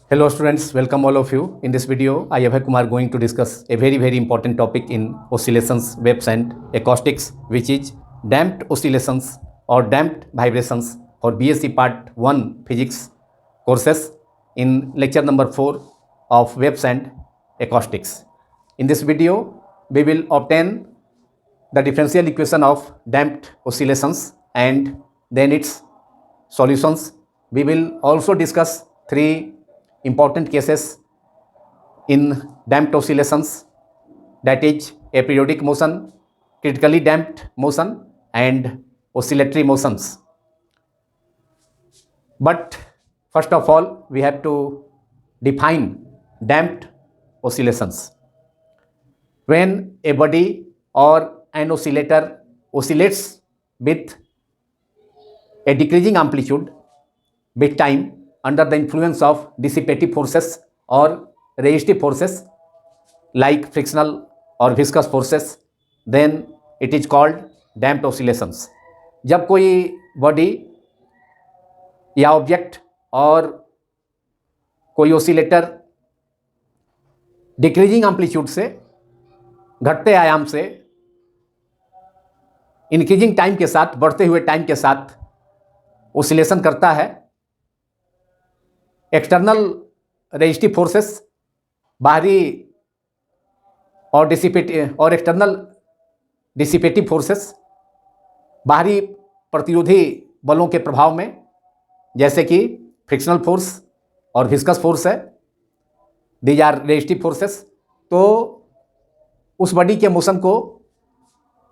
Hello students, welcome all of you. In this video, I Abhay Kumar going to discuss a very important topic in oscillations, waves and acoustics, which is damped oscillations or damped vibrations for BSc Part 1 Physics courses in lecture number 4 of waves and acoustics. In this video, we will obtain the differential equation of damped oscillations and then its solutions. We will also discuss three important cases in damped oscillations, that is aperiodic motion, critically damped motion and oscillatory motions. But first of all, we have to define damped oscillations. When a body or an oscillator oscillates with a decreasing amplitude with time under the influence of dissipative forces or resistive forces like frictional or viscous forces, then it is called damped oscillations. जब कोई body या object और कोई oscillator decreasing amplitude से, घटते आयाम से increasing time के साथ, बढ़ते हुए टाइम के साथ ओसिलेशन करता है, एक्सटर्नल रेजिस्टिव फोर्सेस, बाहरी और एक्सटर्नल डिसिपेटिव फोर्सेस, बाहरी प्रतिरोधी बलों के प्रभाव में, जैसे कि फ्रिक्शनल फोर्स और विस्कस फोर्स है, दीज आर रेजिस्टिव फोर्सेस, तो उस बॉडी के मोशन को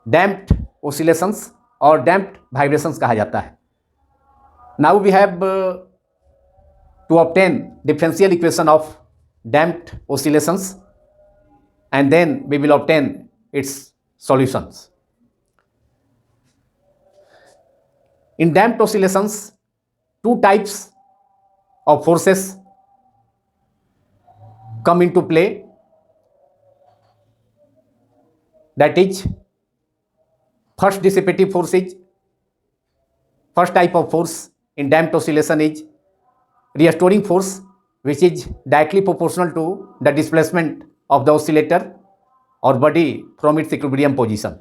डैम्प्ड ओसिलेशंस और डैम्प्ड वाइब्रेशंस कहा जाता है. Now we have to obtain differential equation of damped oscillations and then we will obtain its solutions. In damped oscillations, two types of forces come into play, that is first dissipative force is, first type of force in damped oscillation is restoring force, which is directly proportional to the displacement of the oscillator or body from its equilibrium position,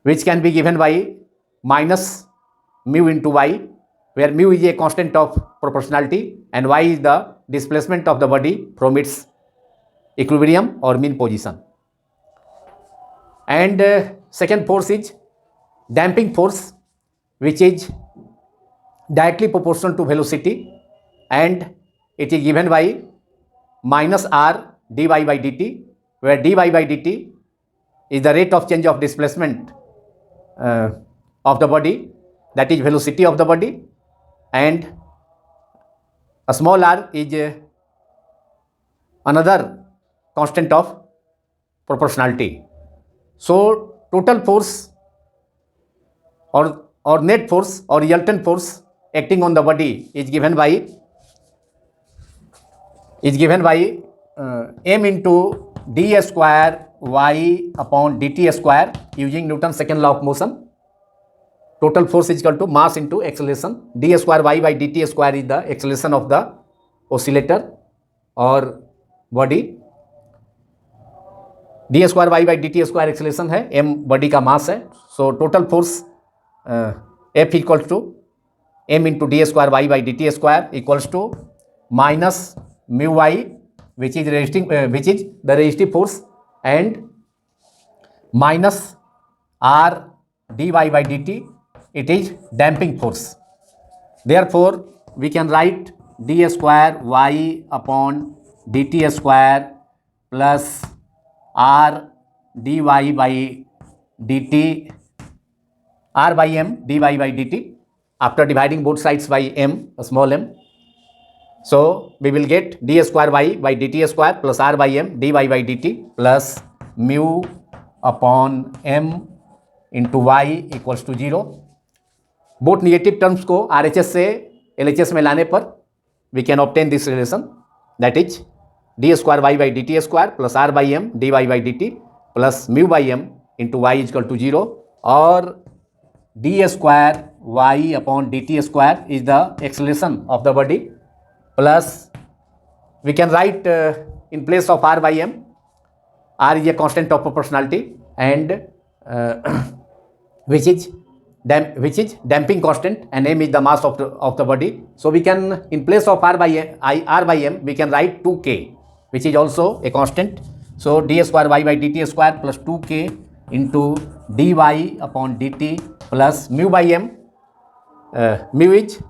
which can be given by minus mu into y, where mu is a constant of proportionality and y is the displacement of the body from its equilibrium or mean position. And second force is damping force, which is directly proportional to velocity and it is given by minus r dy by dt, where dy by dt is the rate of change of displacement of the body, that is velocity of the body, and a small r is another constant of proportionality. So total force or net force or resultant force acting on the body is given by m into d square y upon dt square using Newton's second law of motion. Total force is equal to mass into acceleration. d square y by dt square is the acceleration of the oscillator or body. d square y by dt square acceleration है, m body का mass है. So total force F equals to m into d square y by dt square equals to minus mu y, which is the resistive force, and minus r dy by dt, it is damping force. Therefore, we can write d square y upon dt square plus r dy by dt, r by m dy by dt, after dividing both sides by m, small m. So we will get d square y by dt square plus r by m dy by dt plus mu upon m into y equals to 0. Both negative terms को RHS से LHS में लाने पर we can obtain this relation, that is d square y by dt square plus r by m dy by dt plus mu by m into y is equal to 0, और d square y upon dt square is the acceleration of the body plus we can write in place of r by m. R is a constant of proportionality and which is damping constant, and m is the mass of the body. So we can, in place of r by m, we can write 2k, which is also a constant. So d square y by dt square plus 2k into dy upon dt plus mu by m. Mu is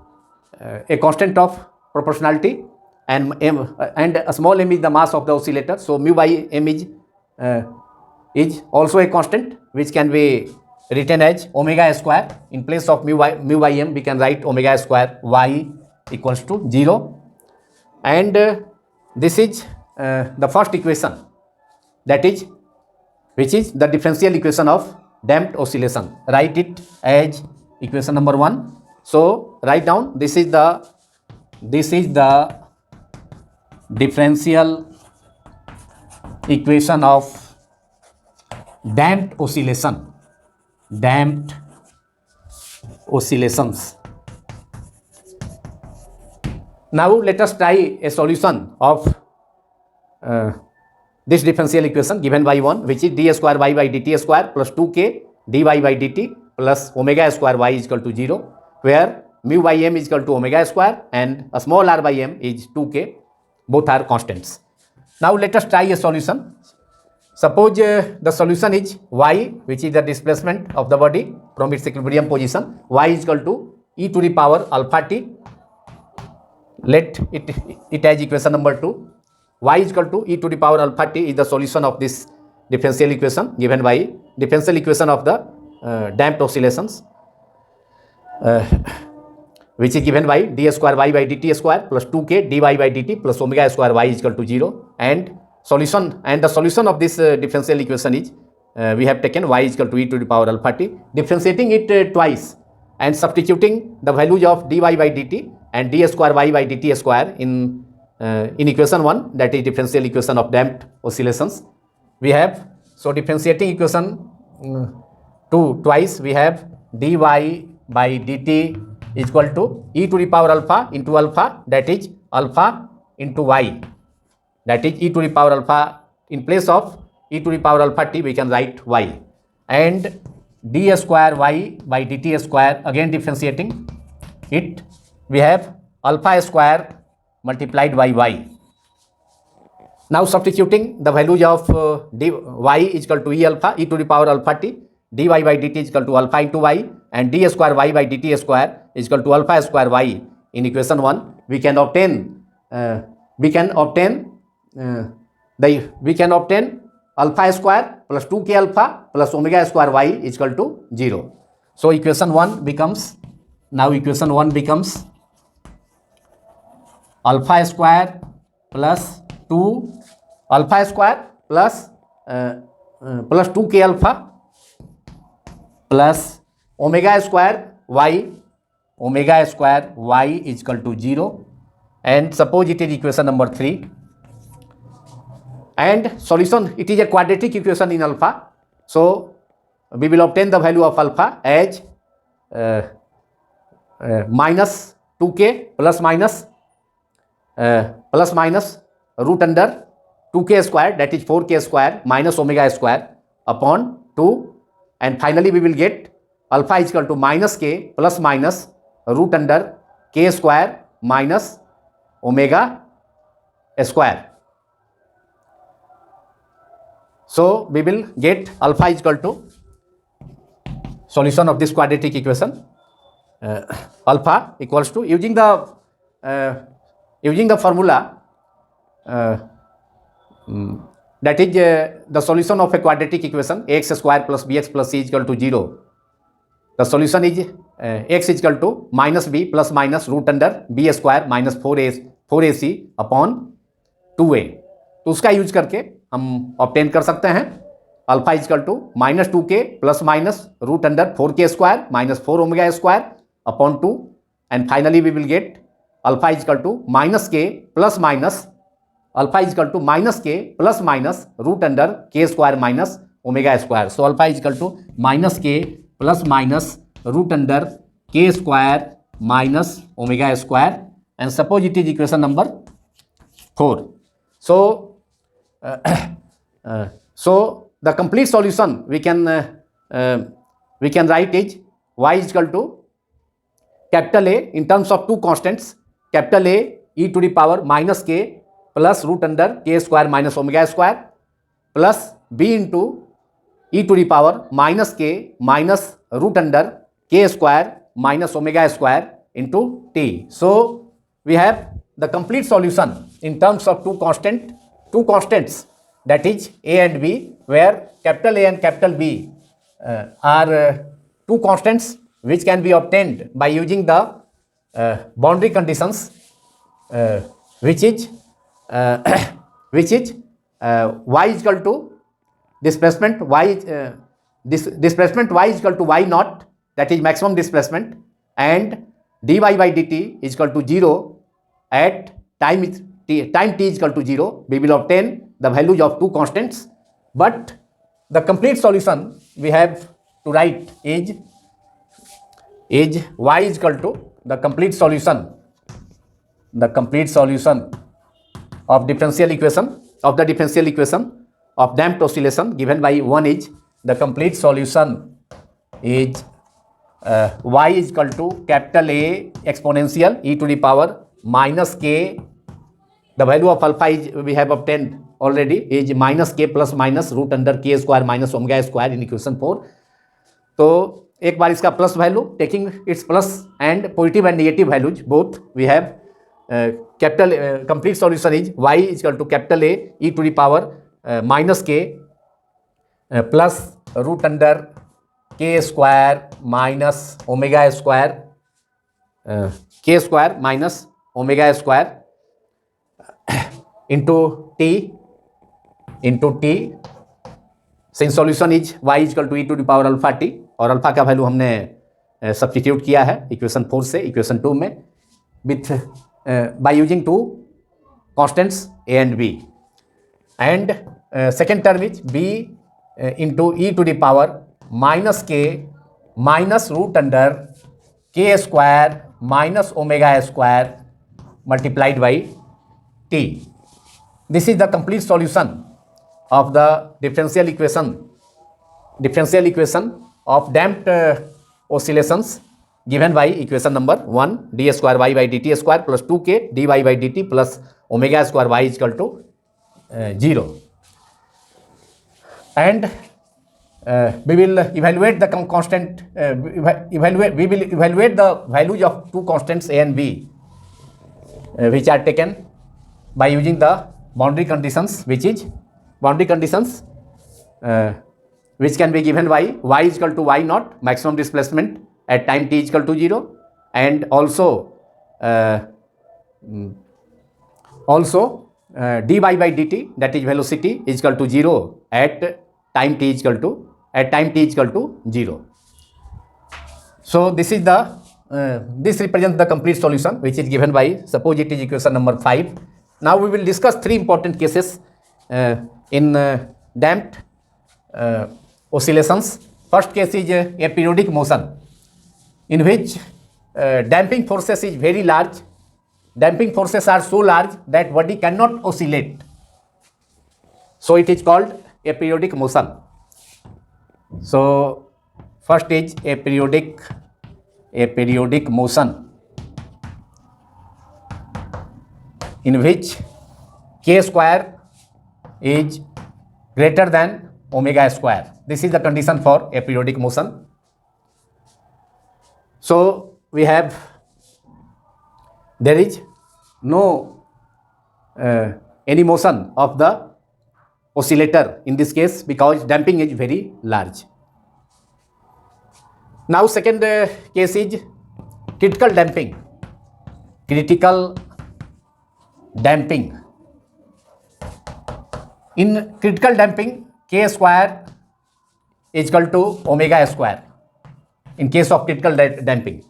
a constant of proportionality, and a small m is the mass of the oscillator. So mu by m is also a constant, which can be written as omega square. In place of mu by m, we can write omega square y equals to 0. And this is the first equation, that is, which is the differential equation of damped oscillation. Write it as equation number 1. So write down, this is the differential equation of damped oscillations. Now let us try a solution of this differential equation given by 1, which is d square y by dt square plus 2k dy by dt plus omega square y is equal to 0, where mu by m is equal to omega square and a small r by m is 2k. Both are constants. Now let us try a solution. Suppose the solution is y, which is the displacement of the body from its equilibrium position. Y is equal to e to the power alpha t. Let it as equation number 2. Y is equal to e to the power alpha t is the solution of this differential equation given by differential equation of the damped oscillations, which is given by d square y by dt square plus 2k dy by dt plus omega square y is equal to 0. And the solution of this differential equation is we have taken y is equal to e to the power alpha t, differentiating it twice and substituting the values of dy by dt and d square y by dt square in equation 1, that is differential equation of damped oscillations. We have, so differentiating equation 2 twice, we have dy by dt is equal to e to the power alpha into alpha, that is alpha into y, that is e to the power alpha. In place of e to the power alpha t, we can write y, and d square y by dt square, again differentiating it, we have alpha square multiplied by y. Now substituting the values of y is equal to e alpha, e to the power alpha t, dy by dt is equal to alpha into y, and d square y by dt square is equal to alpha square y in equation 1, we can obtain alpha square plus 2k alpha plus omega square y is equal to 0. So equation 1 becomes alpha square plus 2k alpha plus omega square y is equal to 0. And suppose it is equation number 3, and solution, it is a quadratic equation in alpha, so we will obtain the value of alpha as minus 2k plus minus root under 2k square, that is 4k square minus omega square upon 2, and finally we will get alpha is equal to minus k plus minus root under k square minus omega square. So we will get alpha is equal to, solution of this quadratic equation, alpha equals to, using the formula, that is the solution of a quadratic equation, ax square plus bx plus c is equal to 0. The solution is x is equal to minus b plus minus root under b square minus 4ac upon 2a. तो उसका use करके हम obtain कर सकते हैं alpha is equal to minus 2k plus minus root under 4k square minus 4 omega square upon 2, and finally we will get alpha is equal to minus k plus minus alpha is equal to minus k plus minus root under k square minus omega square. So alpha is equal to minus k plus minus root under k square minus omega square and suppose it is equation number 4. So the complete solution we can write is y is equal to capital A in terms of two constants, capital A e to the power minus k plus root under k square minus omega square plus b into e to the power minus k minus root under k square minus omega square into t. So we have the complete solution in terms of two constants, that is a and b, where capital A and capital B are two constants which can be obtained by using the boundary conditions, which is y is equal to displacement y displacement y is equal to y naught, that is maximum displacement, and dy by dt is equal to 0 at time t is equal to 0. We will obtain the values of two constants, but the complete solution we have to write is y is equal to the complete solution of differential equation of damped oscillation given by 1 is the complete solution is y is equal to capital A exponential e to the power minus k. The value of alpha is we have obtained already, is minus k plus minus root under k square minus omega square in equation 4. तो एक बार इसका plus value, taking its plus and positive and negative values both, we have capital complete solution is y is equal to capital A e to the power minus k plus root under k square minus omega square k square minus omega square into t since solution is y is equal to e to the power alpha t, और alpha का value हमने substitute किया है equation 4 से equation 2 में with by using two constants a and b, and second term is b into e to the power minus k minus root under k square minus omega square multiplied by t. This is the complete solution of the differential equation of damped oscillations given by equation number 1, d square y by dt square plus 2k dy by dt plus omega square y is equal to 0. And we will evaluate the constant, we will evaluate the values of two constants a and b which are taken by using the boundary conditions, which can be given by y is equal to y naught, maximum displacement at time t is equal to 0, and also dy by dt, that is velocity, is equal to 0 at time t is equal to 0. So this is the this represents the complete solution which is given by, suppose it is equation number 5. Now we will discuss three important cases in damped oscillations. First case is a periodic motion in which damping forces is very large. Damping forces are so large that body cannot oscillate. So it is called a periodic motion. So first is a periodic motion in which k square is greater than omega square. This is the condition for a periodic motion. So we have, there is no any motion of the oscillator in this case because damping is very large. Now second case is critical damping. In critical damping, k square is equal to omega square in case of critical damping.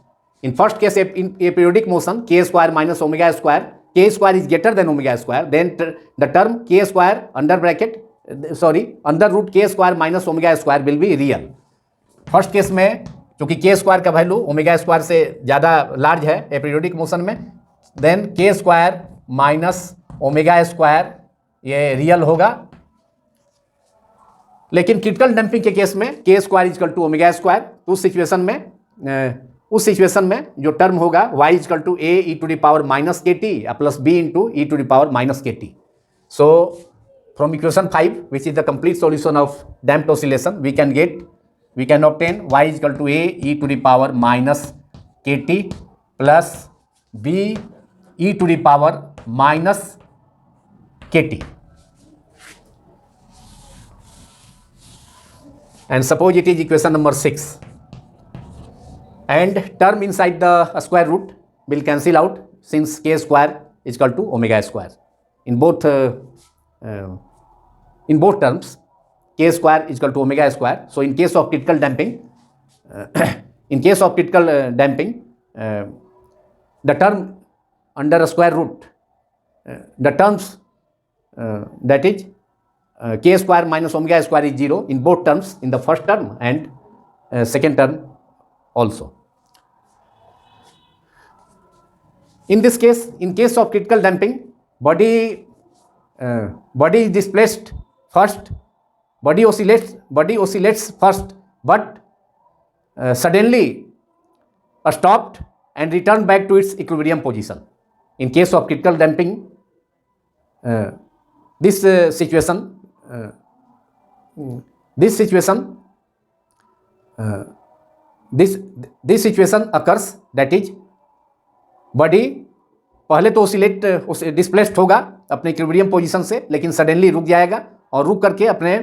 In first case, in a periodic motion, k square minus omega square, k square is greater than omega square, then the term k square under root k square minus omega square will be real. First case में चूंकि k square का value omega square से ज़्यादा large है aperiodic motion में, then K square minus omega square ये real होगा, लेकिन क्रिटिकल डैम्पिंग के केस में K square equal to omega square, तो उस सिचुएशन में जो टर्म होगा y equal to A e to the power minus के T plus B into e to the power minus के T. So from equation 5 which is the complete solution of damped oscillation we can obtain y equal to A e to the power minus के T plus B e to the power minus के T. And suppose it is equation number 6, and term inside the square root will cancel out since k square is equal to omega square. In both terms, k square is equal to omega square. So in case of critical damping, the term under a square root, the terms that is k square minus omega square is 0 in both terms, in the first term and second term also. In this case, in case of critical damping, body is displaced first, body oscillates first, but suddenly stopped and returned back to its equilibrium position. In case of critical damping, this situation occurs, that is body पहले तो displaced होगा अपने equilibrium position से, लेकिन suddenly रुक जाएगा और रुक करके अपने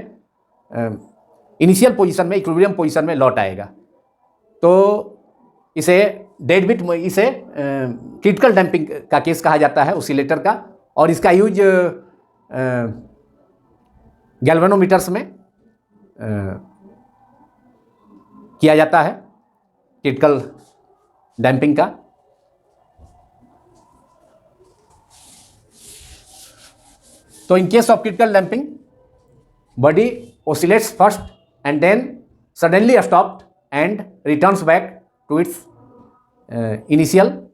इनिशियल पोजीशन में, इक्विलिब्रियम पोजीशन में लौट आएगा. तो इसे डेडबिट, इसे क्रिटिकल डैम्पिंग का केस कहा जाता है ऑसिलेटर का, और इसका यूज गैल्वेनोमीटर्स में किया जाता है क्रिटिकल डैम्पिंग का. So in case of critical damping, body oscillates first and then suddenly stopped and returns back to its initial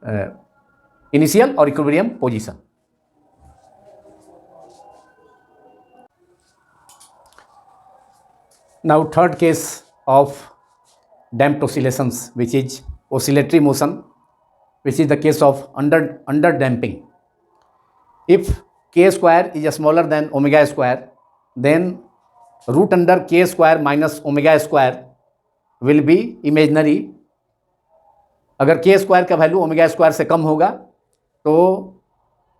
or equilibrium position. Now third case of damped oscillations, which is oscillatory motion, which is the case of under damping. If k square is smaller than omega square, then root under k square minus omega square will be imaginary. अगर k square का value omega square से कम होगा तो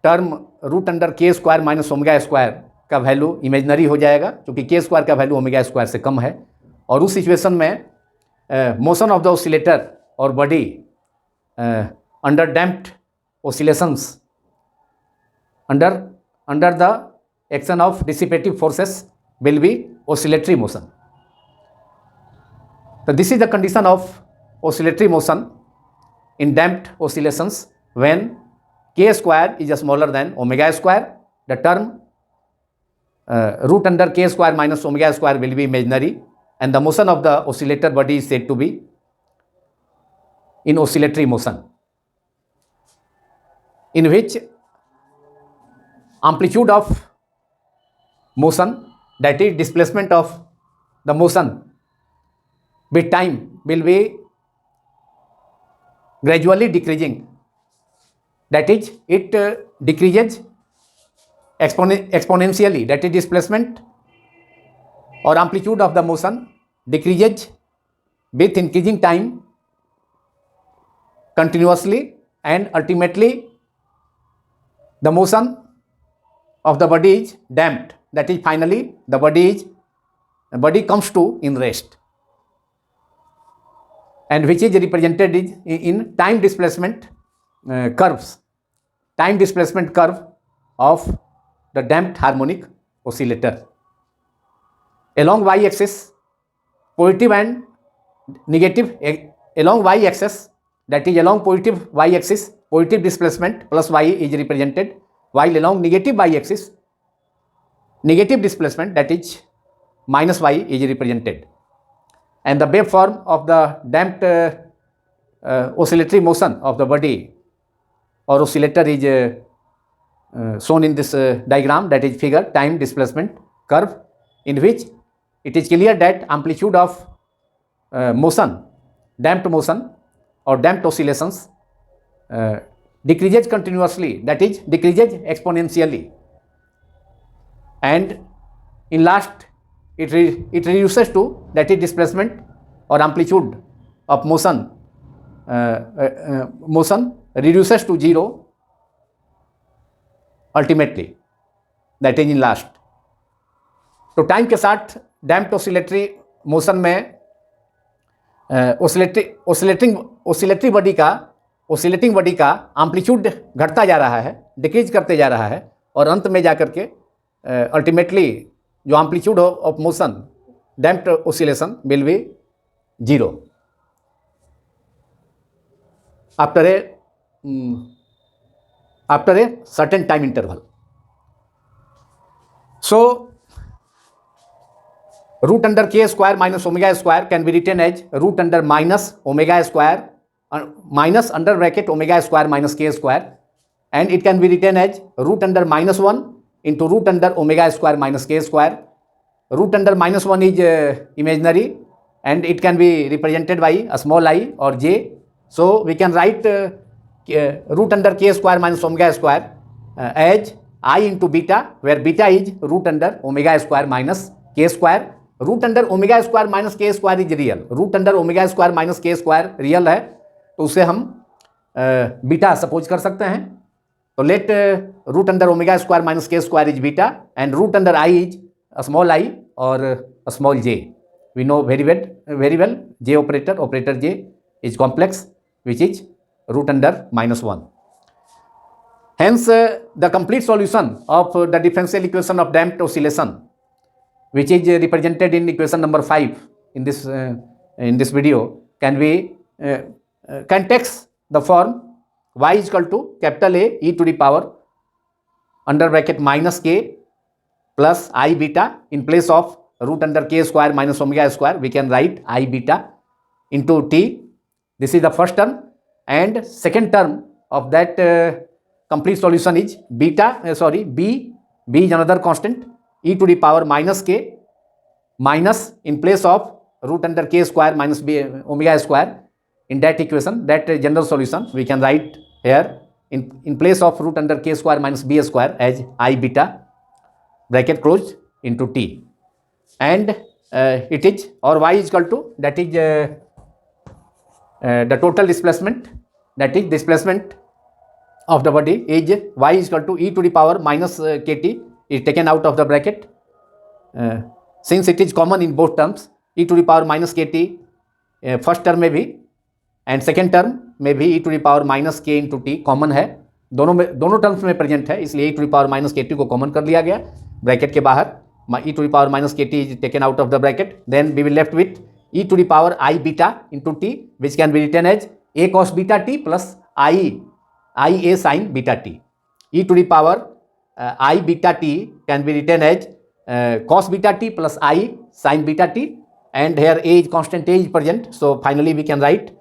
term root under k square minus omega square का value imaginary हो जाएगा, क्योंकि k स्क्वायर का वैल्यू ओमेगा स्क्वायर से कम है. और उस सिचुएशन में मोशन ऑफ द ऑसिलेटर और body under damped oscillations under the action of dissipative forces will be oscillatory motion. So this is the condition of oscillatory motion in damped oscillations when k square is smaller than omega square. The term root under k square minus omega square will be imaginary, and the motion of the oscillator body is said to be in oscillatory motion, in which amplitude of motion, that is displacement of the motion with time, will be gradually decreasing. That is, it decreases exponentially, that is displacement or amplitude of the motion decreases with increasing time continuously, and ultimately the motion of the body is damped. That is, finally the body comes to in rest, and which is represented in time displacement curves, time displacement curve of the damped harmonic oscillator. Along y-axis, positive and negative, along y-axis, that is along positive y-axis, positive displacement plus y is represented, while along negative y-axis, negative displacement, that is minus y is represented. And the waveform of the damped oscillatory motion of the body or oscillator is shown in this diagram, that is figure time displacement curve, in which it is clear that amplitude of motion, damped motion or damped oscillations decreases continuously, that is decreases exponentially, and in last it reduces to, that is displacement or amplitude of motion reduces to zero ultimately, that is in last. तो time के साथ damped oscillatory motion में oscillating body का amplitude घटता जा रहा है, decrease करते जा रहा है, और अंत में जाकर के अल्टीमेटली जो amplitude of motion damped oscillation will be zero after a certain time interval. So root under k square minus omega square can be written as root under minus omega square minus under bracket omega square minus k square, and it can be written as root under minus 1 into root under omega square minus k square. Root under minus 1 is imaginary and it can be represented by a small I or j. So we can write root under k square minus omega square as I into beta, where beta is root under omega square minus k square. Root under omega square minus k square is real. Root under omega square minus k square real है, तो उसे हम beta suppose कर सकते हैं। तो let root under omega square minus के square is beta and root under I is small I or small J. We know very well J operator J is complex which is root under minus 1. Hence, the complete solution of the differential equation of damped oscillation, which is represented in equation number 5 in this video, can takes the form y is equal to capital A e to the power under bracket minus k plus I beta. In place of root under k square minus omega square, we can write I beta into t. This is the first term. And second term of that complete solution is b is another constant, e to the power minus k minus in place of root under k square minus b omega square. In that equation, that general solution we can write here in place of root under k square minus b square as I beta bracket closed into t, and it is, or y is equal to, that is the total displacement, that is displacement of the body is y is equal to e to the power minus kt is taken out of the bracket. Since it is common in both terms, e to the power minus kt first term में भी and second term में भी e to the power minus k into t common है, दोनों terms में present है, इसलिए e to the power minus kt को कॉमन कर लिया गया ब्रैकेट के बाहर. e to the power minus kt is taken out of the bracket. Then we will left with e to the power I beta into t, which can be written as a cos beta t plus I a sin beta t. E to the power I beta t can be written as cos beta t plus I sin beta t, and here a is constant, a is present. So finally we can write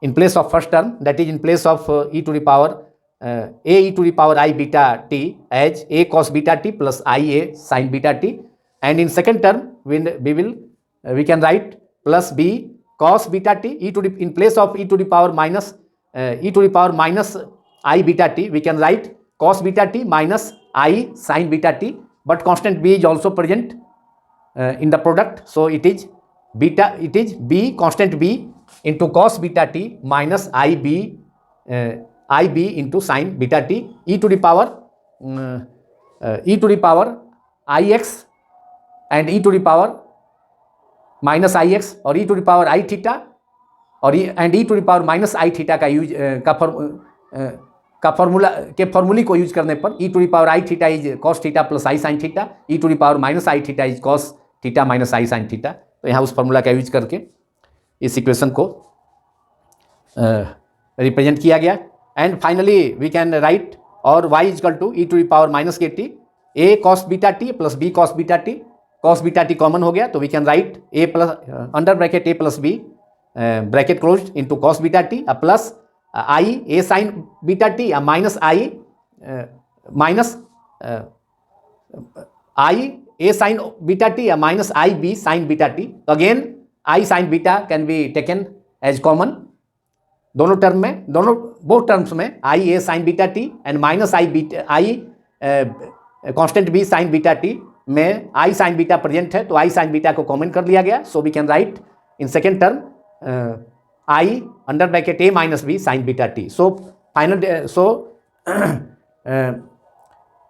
in place of first term, that is in place of e to the power a e to the power I beta t as a cos beta t plus I a sin beta t, and in second term we can write plus b cos beta t e to the, in place of e to the power minus I beta t, we can write cos beta t minus I sin beta t, but constant b is also present in the product, so it is b constant b into cos beta t minus ib into sin beta t e to the power ix and e to the power minus I X और e to the power I theta और e to the power minus I theta का use फॉर्मूले को use करने पर e to the power I theta is cos theta plus I sine theta, e to the power minus I theta is cos theta minus I sine theta. तो यहाँ उस formula का use करके इस इक्वेशन को represent किया गया. And finally we can write और y is equal to e to the power minus के t a cos beta t plus b cos beta t. Cos beta t common हो गया, तो we can write a plus under bracket a plus b bracket closed into cos beta t plus i a sine beta t या minus i a sine beta t या minus i B sine beta t. तो again i sine beta can be taken as common दोनों term में, दोनों both terms में i a sine beta t and minus i beta i constant b sine beta t में i sine beta present है, तो i sine beta को common कर लिया गया। So we can write in second term i under bracket a minus b sine beta t. So final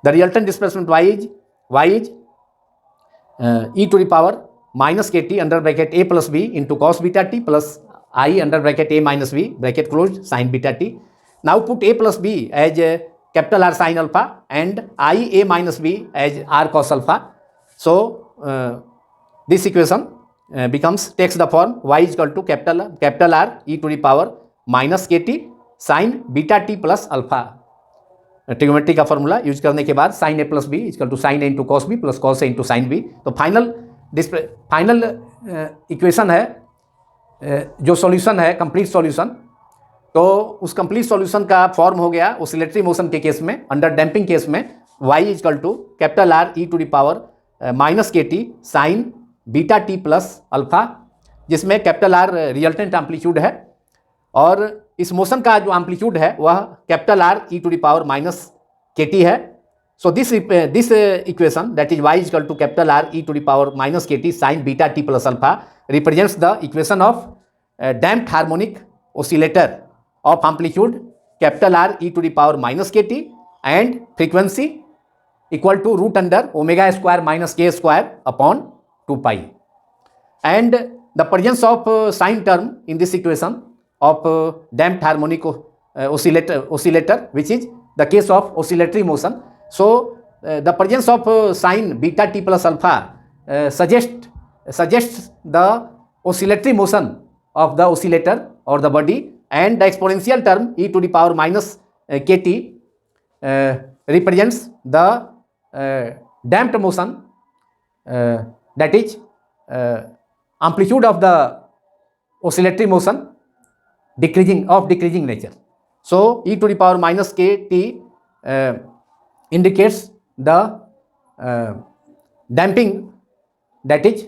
the resultant displacement y is e to the power minus kt under bracket a plus b into cos beta t plus I under bracket a minus b bracket closed sin beta t. Now put a plus b as capital R sin alpha and I a minus b as R cos alpha. So this equation takes the form y is equal to capital R e to the power minus kt sin beta t plus alpha. Trigonometry का formula use करने के बाद sine A plus B equal to sine A into cos B plus cos A into sine B. तो final equation है जो solution है complete solution. तो उस कंप्लीट सॉल्यूशन का फॉर्म हो गया ऑसिलेटरी मोशन के केस में, अंडर डैम्पिंग केस में y equal to capital R e to the power minus के t sine beta t plus alpha, जिसमें कैपिटल R रिजल्टेंट एम्पलीट्यूड है और इस मोशन का जो एम्पलीट्यूड है वह capital R e to the power minus के टी है। So this equation that is y equal to capital R e to the power minus के t sine beta t plus alpha represents the equation of damped harmonic oscillator of amplitude capital R e to the power minus के t and frequency equal to root under omega square minus के square upon 2 pi. And the presence of sine term in this equation of damped harmonic oscillator which is the case of oscillatory motion. So the presence of sin beta t plus alpha suggests the oscillatory motion of the oscillator or the body, and the exponential term e to the power minus kt represents the damped motion that is amplitude of the oscillatory motion decreasing nature. So e to the power minus kt indicates the damping that is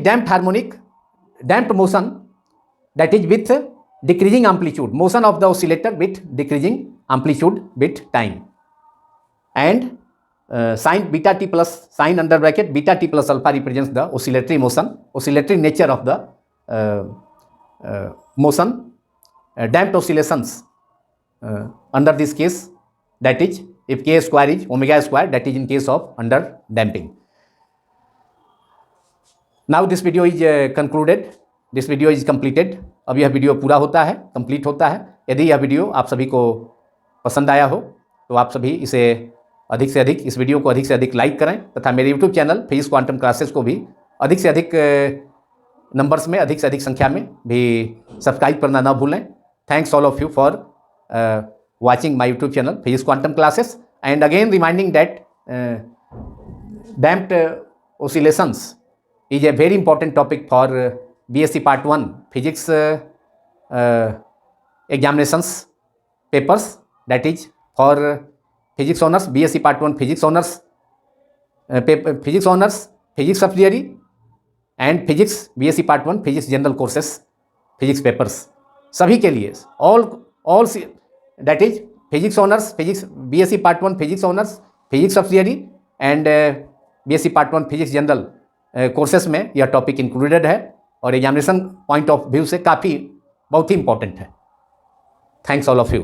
damped harmonic damped motion that is with decreasing amplitude, motion of the oscillator with decreasing amplitude with time. And sin beta t plus sin under bracket beta t plus alpha represents the oscillatory motion, oscillatory nature of the motion, damped oscillations under this case, that is if k square is omega square, that is in case of under damping. Now this video is concluded, this video is completed. अब यह video पूरा होता है, complete होता है। यदि यह video आप सभी को पसंद आया हो तो आप सभी इसे अधिक से अधिक इस वीडियो को अधिक से अधिक लाइक करें तथा मेरे YouTube channel physics quantum classes को भी अधिक से अधिक नंबर्स में, अधिक से अधिक संख्या में भी सब्सक्राइब करना ना भूलें। Thanks all of you for watching my YouTube channel physics quantum classes, and again reminding that damped oscillations is a very important topic for BSc Part 1 Physics examinations papers, that is for physics honors, BSc Part 1 physics honors, physics honors, physics subsidiary and physics BSc Part 1 physics general courses physics papers सभी के लिए all that is physics honors, physics BSc Part 1 physics honors, physics subsidiary and BSc Part 1 physics general courses में यह topic included है और examination point of view से काफ़ी बहुत ही इंपॉर्टेंट है। Thanks all of you.